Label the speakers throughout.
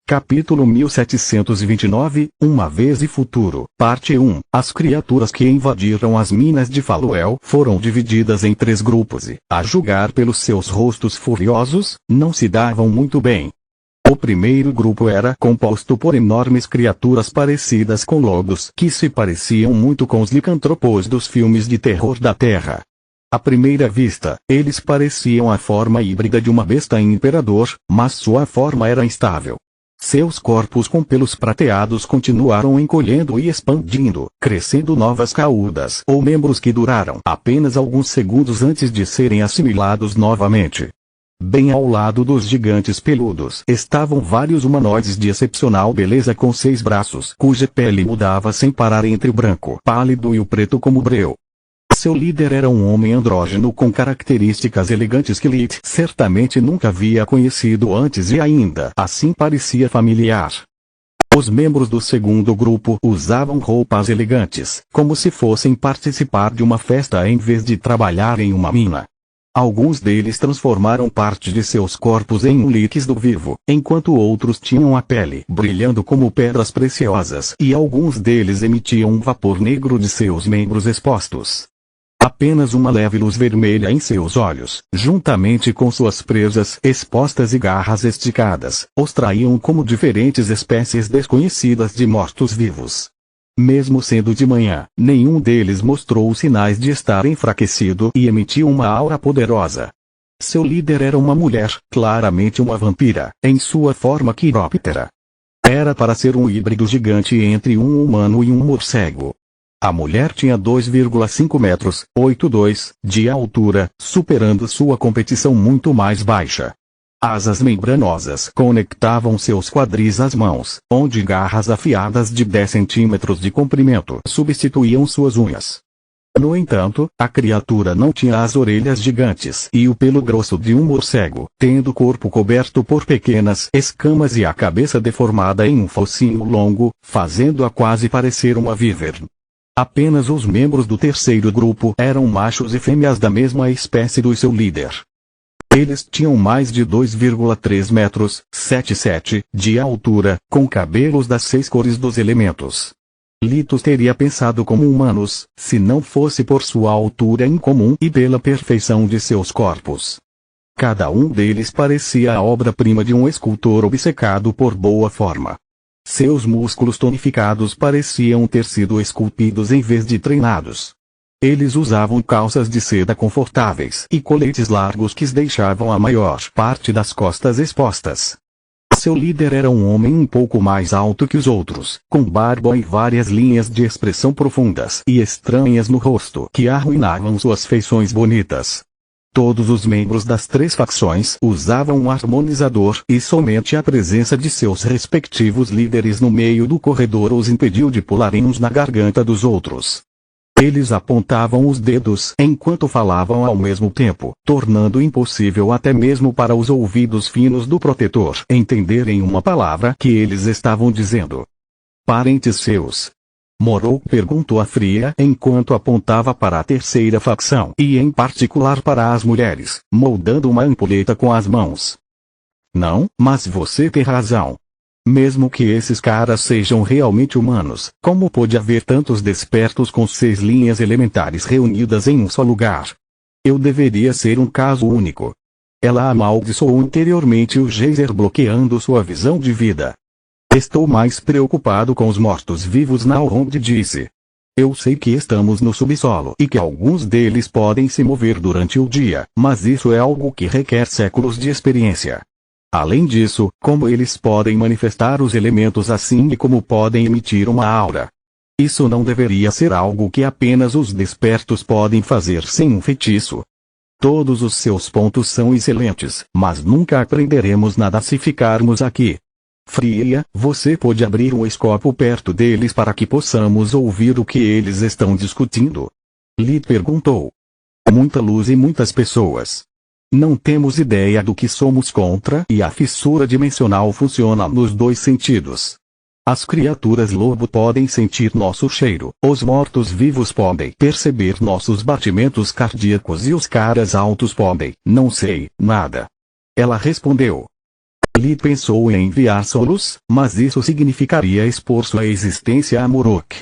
Speaker 1: Capítulo 1729, Uma Vez e Futuro, Parte 1. As criaturas que invadiram as minas de Faluel foram divididas em 3 grupos e, a julgar pelos seus rostos furiosos, não se davam muito bem. O primeiro grupo era composto por enormes criaturas parecidas com lobos que se pareciam muito com os licantropos dos filmes de terror da Terra. À primeira vista, eles pareciam a forma híbrida de uma besta imperador, mas sua forma era instável. Seus corpos com pelos prateados continuaram encolhendo e expandindo, crescendo novas caudas ou membros que duraram apenas alguns segundos antes de serem assimilados novamente. Bem ao lado dos gigantes peludos estavam vários humanoides de excepcional beleza com 6 braços, cuja pele mudava sem parar entre o branco pálido e o preto como breu. Seu líder era um homem andrógeno com características elegantes que Lith certamente nunca havia conhecido antes e ainda assim parecia familiar. Os membros do segundo grupo usavam roupas elegantes, como se fossem participar de uma festa em vez de trabalhar em uma mina. Alguns deles transformaram parte de seus corpos em um líquido vivo, enquanto outros tinham a pele brilhando como pedras preciosas e alguns deles emitiam um vapor negro de seus membros expostos. Apenas uma leve luz vermelha em seus olhos, juntamente com suas presas expostas e garras esticadas, os traíam como diferentes espécies desconhecidas de mortos-vivos. Mesmo sendo de manhã, nenhum deles mostrou sinais de estar enfraquecido e emitiu uma aura poderosa. Seu líder era uma mulher, claramente uma vampira, em sua forma quiróptera. Era para ser um híbrido gigante entre um humano e um morcego. A mulher tinha 2,5 metros, 8,2, de altura, superando sua competição muito mais baixa. Asas membranosas conectavam seus quadris às mãos, onde garras afiadas de 10 centímetros de comprimento substituíam suas unhas. No entanto, a criatura não tinha as orelhas gigantes e o pelo grosso de um morcego, tendo o corpo coberto por pequenas escamas e a cabeça deformada em um focinho longo, fazendo-a quase parecer uma víver. Apenas os membros do terceiro grupo eram machos e fêmeas da mesma espécie do seu líder. Eles tinham mais de 2,3 metros, 7,7, de altura, com cabelos das 6 cores dos elementos. Lith teria pensado como humanos, se não fosse por sua altura incomum e pela perfeição de seus corpos. Cada um deles parecia a obra-prima de um escultor obcecado por boa forma. Seus músculos tonificados pareciam ter sido esculpidos em vez de treinados. Eles usavam calças de seda confortáveis e coletes largos que deixavam a maior parte das costas expostas. Seu líder era um homem um pouco mais alto que os outros, com barba e várias linhas de expressão profundas e estranhas no rosto que arruinavam suas feições bonitas. Todos os membros das 3 facções usavam um harmonizador e somente a presença de seus respectivos líderes no meio do corredor os impediu de pularem uns na garganta dos outros. Eles apontavam os dedos enquanto falavam ao mesmo tempo, tornando impossível até mesmo para os ouvidos finos do protetor entenderem uma palavra que eles estavam dizendo. Parentes seus? Morrow perguntou a Fria enquanto apontava para a terceira facção e em particular para as mulheres, moldando uma ampulheta com as mãos. Não, mas você tem razão. Mesmo que esses caras sejam realmente humanos, como pode haver tantos despertos com 6 linhas elementares reunidas em um só lugar? Eu deveria ser um caso único. Ela amaldiçoou interiormente o geyser bloqueando sua visão de vida. Estou mais preocupado com os mortos-vivos, Nalrond disse. Eu sei que estamos no subsolo e que alguns deles podem se mover durante o dia, mas isso é algo que requer séculos de experiência. Além disso, como eles podem manifestar os elementos assim e como podem emitir uma aura? Isso não deveria ser algo que apenas os despertos podem fazer sem um feitiço. Todos os seus pontos são excelentes, mas nunca aprenderemos nada se ficarmos aqui. Fria, você pode abrir um escopo perto deles para que possamos ouvir o que eles estão discutindo? Lith perguntou. Muita luz e muitas pessoas. Não temos ideia do que somos contra e a fissura dimensional funciona nos 2 sentidos. As criaturas lobo podem sentir nosso cheiro, os mortos-vivos podem perceber nossos batimentos cardíacos e os caras altos podem, não sei, nada. Ela respondeu. Li pensou em enviar solos, mas isso significaria expor sua existência a Murok.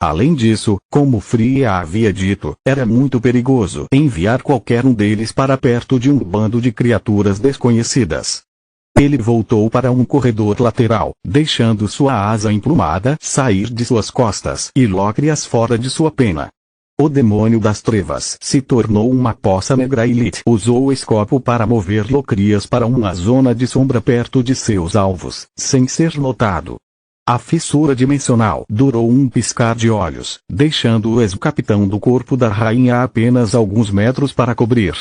Speaker 1: Além disso, como Fria havia dito, era muito perigoso enviar qualquer um deles para perto de um bando de criaturas desconhecidas. Ele voltou para um corredor lateral, deixando sua asa emplumada sair de suas costas e Lócrias fora de sua pena. O demônio das trevas se tornou uma poça negra e Lit usou o escopo para mover Lócrias para uma zona de sombra perto de seus alvos, sem ser notado. A fissura dimensional durou um piscar de olhos, deixando o ex-capitão do corpo da rainha a apenas alguns metros para cobrir.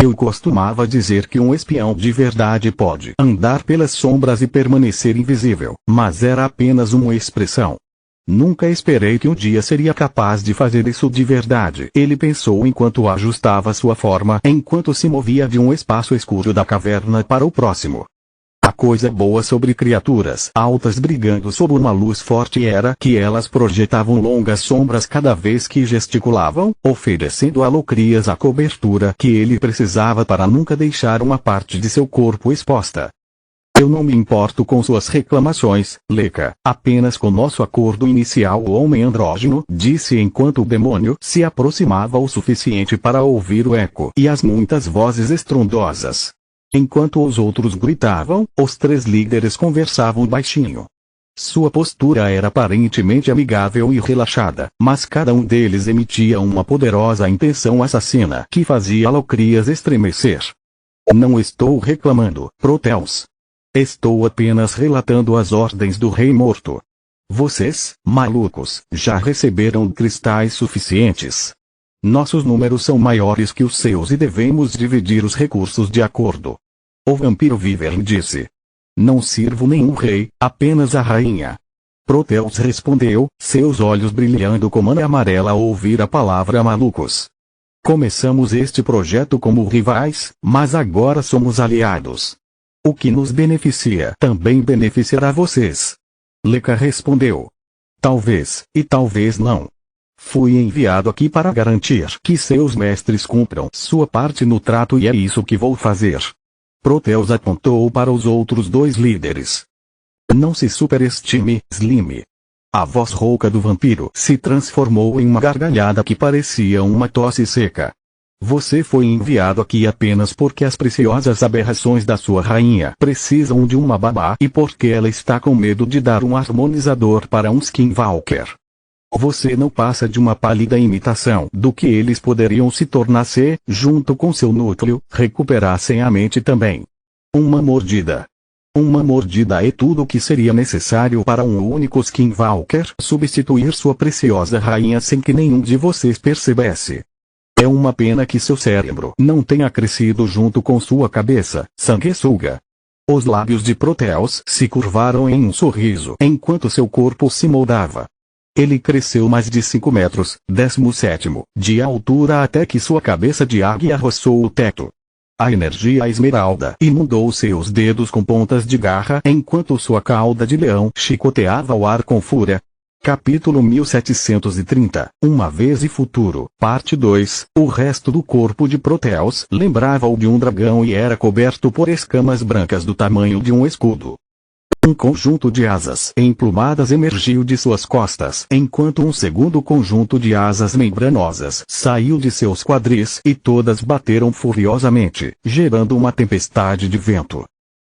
Speaker 1: Eu costumava dizer que um espião de verdade pode andar pelas sombras e permanecer invisível, mas era apenas uma expressão. Nunca esperei que um dia seria capaz de fazer isso de verdade. Ele pensou enquanto ajustava sua forma, enquanto se movia de um espaço escuro da caverna para o próximo. A coisa boa sobre criaturas altas brigando sob uma luz forte era que elas projetavam longas sombras cada vez que gesticulavam, oferecendo a Lócrias a cobertura que ele precisava para nunca deixar uma parte de seu corpo exposta. Eu não me importo com suas reclamações, Leca, apenas com nosso acordo inicial. O homem andrógeno disse enquanto o demônio se aproximava o suficiente para ouvir o eco e as muitas vozes estrondosas. Enquanto os outros gritavam, os três líderes conversavam baixinho. Sua postura era aparentemente amigável e relaxada, mas cada um deles emitia uma poderosa intenção assassina que fazia Lócrias estremecer. Não estou reclamando, Proteus. Estou apenas relatando as ordens do Rei Morto. Vocês, malucos, já receberam cristais suficientes. Nossos números são maiores que os seus e devemos dividir os recursos de acordo. O vampiro Wyvern disse. Não sirvo nenhum rei, apenas a rainha. Proteus respondeu, seus olhos brilhando como ana amarela ao ouvir a palavra malucos. Começamos este projeto como rivais, mas agora somos aliados. O que nos beneficia também beneficiará vocês. Leca respondeu. Talvez, e talvez não. Fui enviado aqui para garantir que seus mestres cumpram sua parte no trato e é isso que vou fazer. Proteus apontou para os outros dois líderes. Não se superestime, Slim. A voz rouca do vampiro se transformou em uma gargalhada que parecia uma tosse seca. Você foi enviado aqui apenas porque as preciosas aberrações da sua rainha precisam de uma babá e porque ela está com medo de dar um harmonizador para um Skinwalker. Você não passa de uma pálida imitação do que eles poderiam se tornar se, junto com seu núcleo, recuperassem a mente também. Uma mordida. Uma mordida é tudo o que seria necessário para um único Skinwalker substituir sua preciosa rainha sem que nenhum de vocês percebesse. É uma pena que seu cérebro não tenha crescido junto com sua cabeça, sanguessuga. Os lábios de Proteus se curvaram em um sorriso enquanto seu corpo se moldava. Ele cresceu mais de 5 metros, 17º, de altura até que sua cabeça de águia roçou o teto. A energia esmeralda inundou seus dedos com pontas de garra enquanto sua cauda de leão chicoteava o ar com fúria. Capítulo 1730, Uma Vez e Futuro, Parte 2. O resto do corpo de Proteus lembrava-o de um dragão e era coberto por escamas brancas do tamanho de um escudo. Um conjunto de asas emplumadas emergiu de suas costas, enquanto um segundo conjunto de asas membranosas saiu de seus quadris e todas bateram furiosamente, gerando uma tempestade de vento.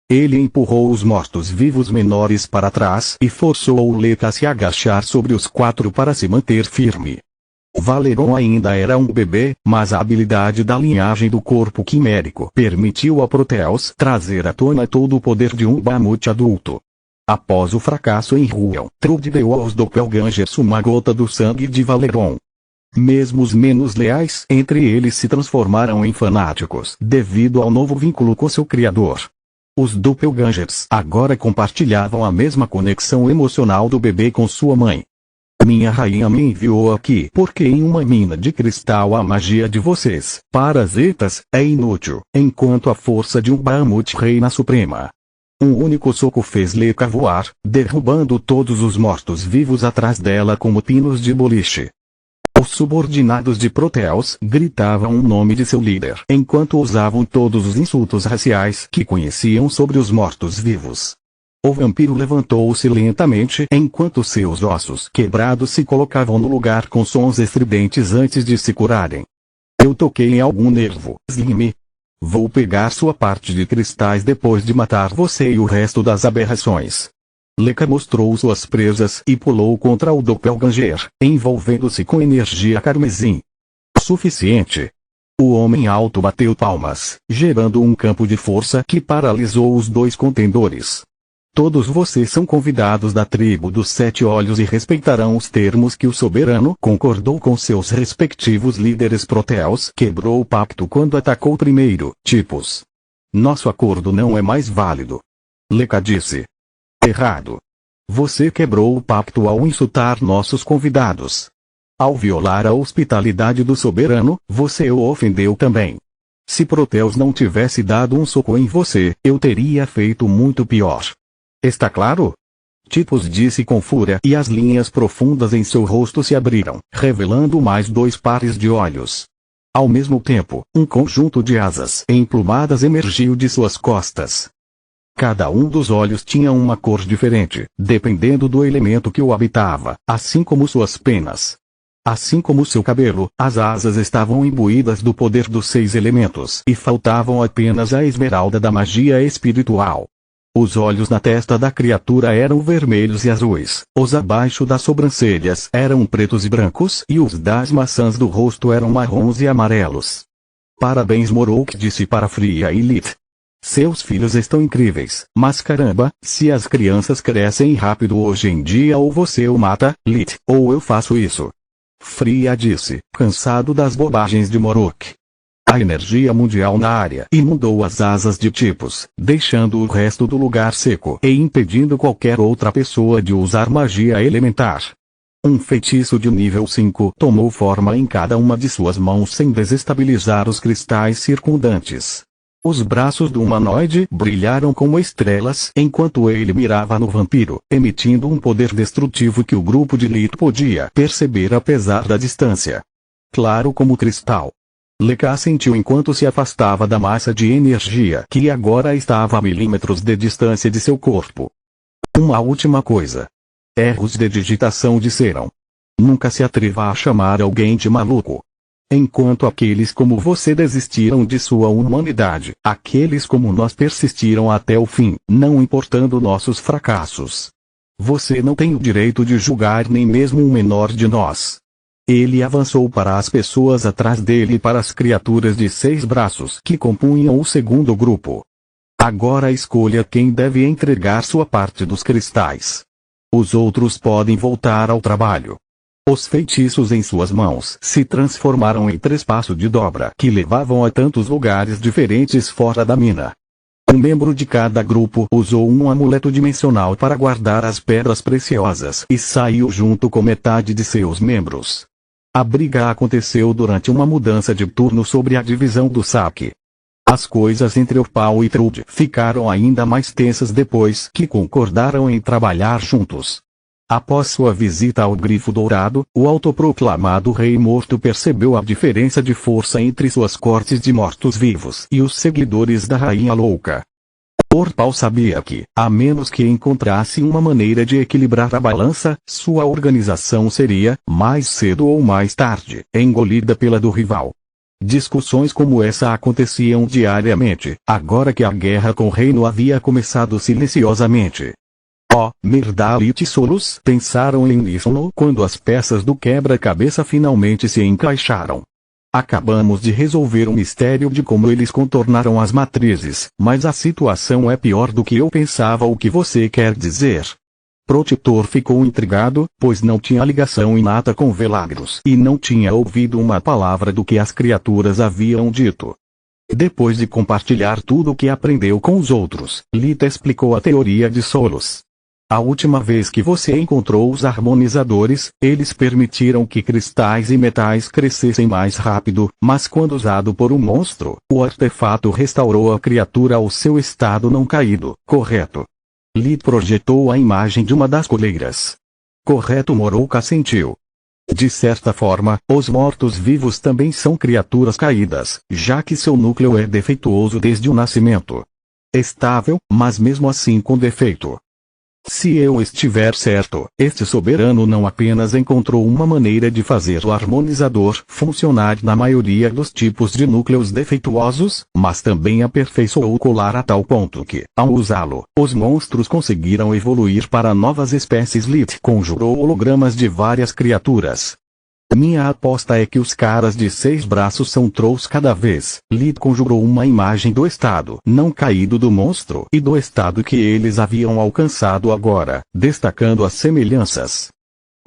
Speaker 1: Ele empurrou os mortos-vivos menores para trás e forçou o Leca a se agachar sobre os 4 para se manter firme. Valeron ainda era um bebê, mas a habilidade da linhagem do corpo quimérico permitiu a Proteus trazer à tona todo o poder de um Bahamut adulto. Após o fracasso em Ruel, Trude deu aos Doppelgangers uma gota do sangue de Valeron. Mesmo os menos leais entre eles se transformaram em fanáticos devido ao novo vínculo com seu criador. Os Doppelgangers agora compartilhavam a mesma conexão emocional do bebê com sua mãe. Minha rainha me enviou aqui porque em uma mina de cristal a magia de vocês, parasitas, é inútil, enquanto a força de um Bahamut reina suprema. Um único soco fez Leca voar, derrubando todos os mortos-vivos atrás dela como pinos de boliche. Os subordinados de Proteus gritavam o nome de seu líder enquanto usavam todos os insultos raciais que conheciam sobre os mortos-vivos. O vampiro levantou-se lentamente enquanto seus ossos quebrados se colocavam no lugar com sons estridentes antes de se curarem. Eu toquei em algum nervo, Slim. Vou pegar sua parte de cristais depois de matar você e o resto das aberrações. Leka mostrou suas presas e pulou contra o Doppelganger, envolvendo-se com energia carmesim. Suficiente. O homem alto bateu palmas, gerando um campo de força que paralisou os dois contendores. Todos vocês são convidados da tribo dos Sete Olhos e respeitarão os termos que o soberano concordou com seus respectivos líderes. Proteus quebrou o pacto quando atacou primeiro, tipos. Nosso acordo não é mais válido. Leka disse. Errado. Você quebrou o pacto ao insultar nossos convidados. Ao violar a hospitalidade do soberano, você o ofendeu também. Se Proteus não tivesse dado um soco em você, eu teria feito muito pior. Está claro? Tipos disse com fúria e as linhas profundas em seu rosto se abriram, revelando mais 2 pares de olhos. Ao mesmo tempo, um conjunto de asas emplumadas emergiu de suas costas. Cada um dos olhos tinha uma cor diferente, dependendo do elemento que o habitava, assim como suas penas. Assim como seu cabelo, as asas estavam imbuídas do poder dos 6 elementos e faltavam apenas a esmeralda da magia espiritual. Os olhos na testa da criatura eram vermelhos e azuis, os abaixo das sobrancelhas eram pretos e brancos e os das maçãs do rosto eram marrons e amarelos. Parabéns, Morok disse para Fria e Lit. Seus filhos estão incríveis, mas caramba, se as crianças crescem rápido hoje em dia ou você o mata, Lit, ou eu faço isso. Fria disse, cansado das bobagens de Morok. A energia mundial na área inundou as asas de tipos, deixando o resto do lugar seco e impedindo qualquer outra pessoa de usar magia elementar. Um feitiço de nível 5 tomou forma em cada uma de suas mãos sem desestabilizar os cristais circundantes. Os braços do humanoide brilharam como estrelas enquanto ele mirava no vampiro, emitindo um poder destrutivo que o grupo de Lit podia perceber apesar da distância. Claro como cristal. Leka sentiu enquanto se afastava da massa de energia que agora estava a milímetros de distância de seu corpo. Uma última coisa. Erros de digitação disseram. Nunca se atreva a chamar alguém de maluco. Enquanto aqueles como você desistiram de sua humanidade, aqueles como nós persistiram até o fim, não importando nossos fracassos. Você não tem o direito de julgar nem mesmo o menor de nós. Ele avançou para as pessoas atrás dele e para as criaturas de 6 braços que compunham o segundo grupo. Agora escolha quem deve entregar sua parte dos cristais. Os outros podem voltar ao trabalho. Os feitiços em suas mãos se transformaram em 3 passos de dobra que levavam a tantos lugares diferentes fora da mina. Um membro de cada grupo usou um amuleto dimensional para guardar as pedras preciosas e saiu junto com metade de seus membros. A briga aconteceu durante uma mudança de turno sobre a divisão do saque. As coisas entre Opal e Trude ficaram ainda mais tensas depois que concordaram em trabalhar juntos. Após sua visita ao Grifo Dourado, o autoproclamado Rei Morto percebeu a diferença de força entre suas cortes de mortos-vivos e os seguidores da Rainha Louca. Orpal sabia que, a menos que encontrasse uma maneira de equilibrar a balança, sua organização seria, mais cedo ou mais tarde, engolida pela do rival. Discussões como essa aconteciam diariamente, agora que a guerra com o reino havia começado silenciosamente. Myrdal e Tissolus pensaram em uníssono quando as peças do quebra-cabeça finalmente se encaixaram. Acabamos de resolver o mistério de como eles contornaram as matrizes, mas a situação é pior do que eu pensava. O que você quer dizer? Protetor ficou intrigado, pois não tinha ligação inata com Velagros e não tinha ouvido uma palavra do que as criaturas haviam dito. Depois de compartilhar tudo o que aprendeu com os outros, Lita explicou a teoria de Solos. A última vez que você encontrou os harmonizadores, eles permitiram que cristais e metais crescessem mais rápido, mas quando usado por um monstro, o artefato restaurou a criatura ao seu estado não caído, correto? Lit projetou a imagem de uma das coleiras. Correto, Morok assentiu. De certa forma, os mortos-vivos também são criaturas caídas, já que seu núcleo é defeituoso desde o nascimento. Estável, mas mesmo assim com defeito. Se eu estiver certo, este soberano não apenas encontrou uma maneira de fazer o harmonizador funcionar na maioria dos tipos de núcleos defeituosos, mas também aperfeiçoou o colar a tal ponto que, ao usá-lo, os monstros conseguiram evoluir para novas espécies. Lilith conjurou hologramas de várias criaturas. Minha aposta é que os caras de 6 braços são trolls cada vez. Lilith conjurou uma imagem do estado não caído do monstro e do estado que eles haviam alcançado agora, destacando as semelhanças.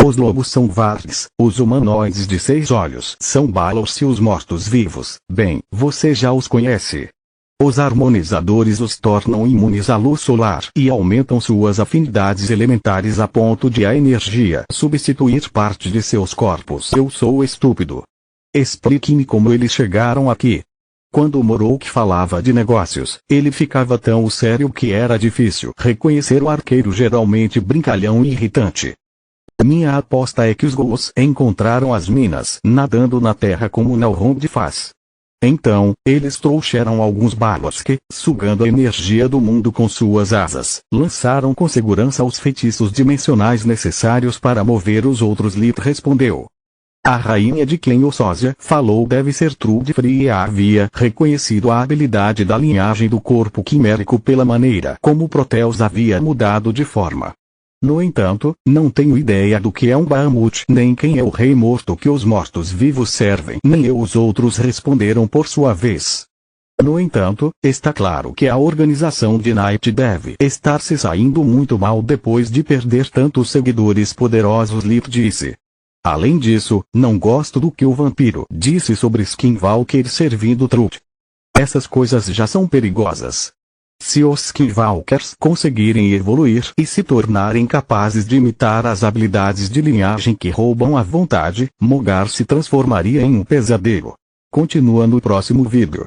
Speaker 1: Os lobos são Vargs, os humanoides de 6 olhos são Balors e os mortos-vivos, bem, você já os conhece. Os harmonizadores os tornam imunes à luz solar e aumentam suas afinidades elementares a ponto de a energia substituir parte de seus corpos. Eu sou estúpido. Explique-me como eles chegaram aqui. Quando Morok falava de negócios, ele ficava tão sério que era difícil reconhecer o arqueiro geralmente brincalhão e irritante. Minha aposta é que os Ghouls encontraram as minas nadando na terra como Nelrond faz. Então, eles trouxeram alguns Balors que, sugando a energia do mundo com suas asas, lançaram com segurança os feitiços dimensionais necessários para mover os outros. Lilith respondeu. A rainha de quem o sósia falou deve ser Trudfri e havia reconhecido a habilidade da linhagem do corpo quimérico pela maneira como Proteus havia mudado de forma. No entanto, não tenho ideia do que é um Bahamut, nem quem é o rei morto que os mortos-vivos servem, nem eu. Os outros responderam por sua vez. No entanto, está claro que a organização de Night deve estar se saindo muito mal depois de perder tantos seguidores poderosos. Lilith disse. Além disso, não gosto do que o vampiro disse sobre Skinwalker servindo Truth. Essas coisas já são perigosas. Se os Skinwalkers conseguirem evoluir e se tornarem capazes de imitar as habilidades de linhagem que roubam à vontade, Mogar se transformaria em um pesadelo. Continua no próximo vídeo.